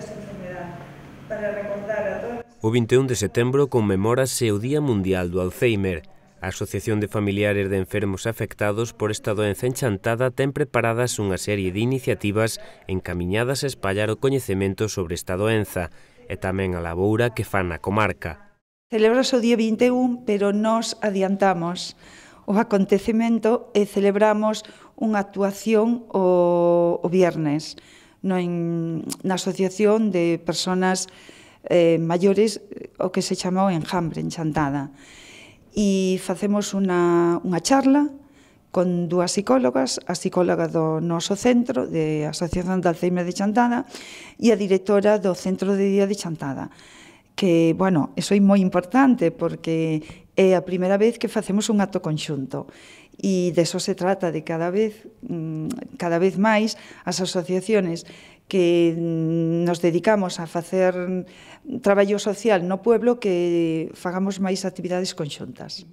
esta enfermedad, para recordar a todos. O 21 de setembro conmemórase o Día Mundial do Alzheimer. A Asociación de Familiares de Enfermos Afectados por esta doenza en Chantada ten preparadas unha serie de iniciativas encamiñadas a espallar o coñecemento sobre esta doenza e tamén a laboura que fan na comarca. Celebrase o día 21, pero nos adiantamos o acontecemento e celebramos unha actuación o viernes na Asociación de Personas Maiores, o que se chamou Enjambre, en Chantada. E facemos unha charla con dúas psicólogas, a psicóloga do noso centro, de Asociación de Alzheimer de Chantada, e a directora do Centro de Día de Chantada. Que, bueno, iso é moi importante, porque é a primeira vez que facemos un acto conxunto. E deso se trata, de cada vez máis as asociaciones que nos dedicamos a facer traballo social no pueblo, que fagamos máis actividades conxuntas.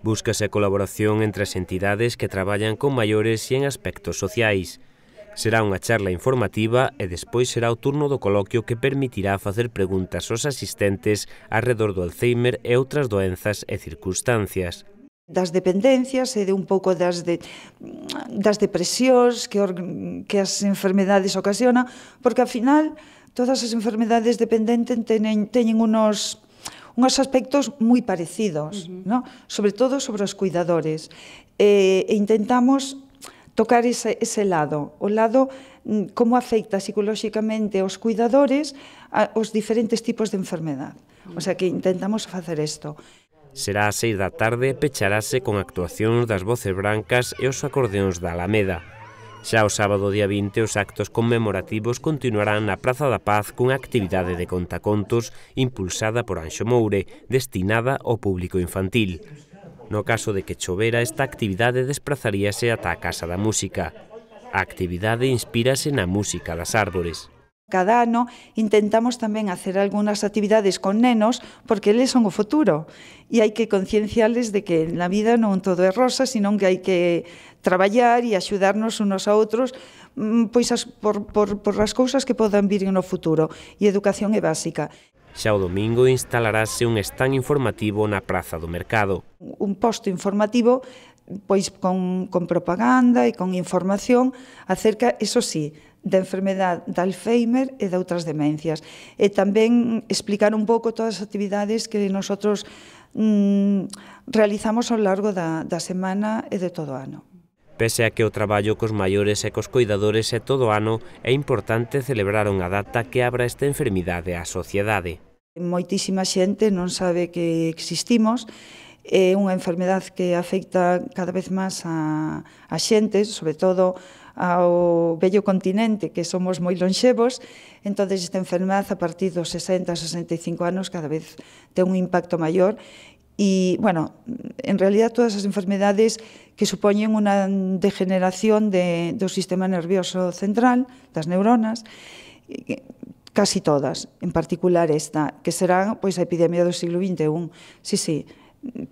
Búscase a colaboración entre as entidades que traballan con maiores e en aspectos sociais. Será unha charla informativa e despois será o turno do coloquio que permitirá facer preguntas aos asistentes arredor do Alzheimer e outras doenzas e circunstancias. Das dependencias e de un pouco das depresións que as enfermedades ocasionan, porque ao final todas as enfermedades dependentes teñen uns aspectos moi parecidos, ¿no? Sobre todo sobre os cuidadores. E intentamos tocar ese lado, o lado como afecta psicolóxicamente aos cuidadores os diferentes tipos de enfermedade. O sea que intentamos facer isto. Será ás 6 da tarde e pecharase con actuacións das Voces Brancas e os acordeóns da Alameda. Xa o sábado día 20 os actos conmemorativos continuarán na Praza da Paz cunha actividade de contacontos impulsada por Anxo Moure, destinada ao público infantil. No caso de que chovera, esta actividade desprazaríase ata a Casa da Música. A actividade inspírase na música das árbores. Cada ano intentamos tamén hacer algunhas actividades con nenos, porque eles son o futuro, e hai que concienciarles de que na vida non todo é rosa, senón que hai que traballar e axudarnos unos a outros pois por as cousas que podan vir no futuro, e a educación é básica. Xa o domingo instalarase un stand informativo na Praza do Mercado. Un posto informativo pois con propaganda e con información acerca, eso sí, da enfermedade de Alzheimer e de outras demencias. E tamén explicar un pouco todas as actividades que nosotros realizamos ao largo da semana e de todo o ano. Pese a que o traballo cos maiores e cos coidadores é todo o ano, é importante celebrar unha data que abra esta enfermidade á sociedade. Moitísima xente non sabe que existimos. É unha enfermedade que afecta cada vez máis a xente, sobre todo ao vello continente, que somos moi lonxevos. Entón, esta enfermedade, a partir dos 60-65 anos, cada vez ten un impacto maior. E, bueno, en realidad todas as enfermedades que supoñen unha degeneración do sistema nervioso central, das neuronas, casi todas, en particular esta, que será pois a epidemia do siglo XXI. Sí,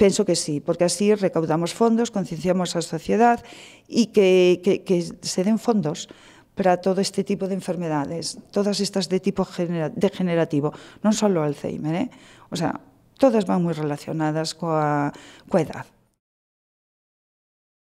penso que sí, porque así recaudamos fondos, concienciamos a sociedade e que se den fondos para todo este tipo de enfermedades, todas estas de tipo degenerativo, non só o Alzheimer, O sea, todas van moi relacionadas coa edad.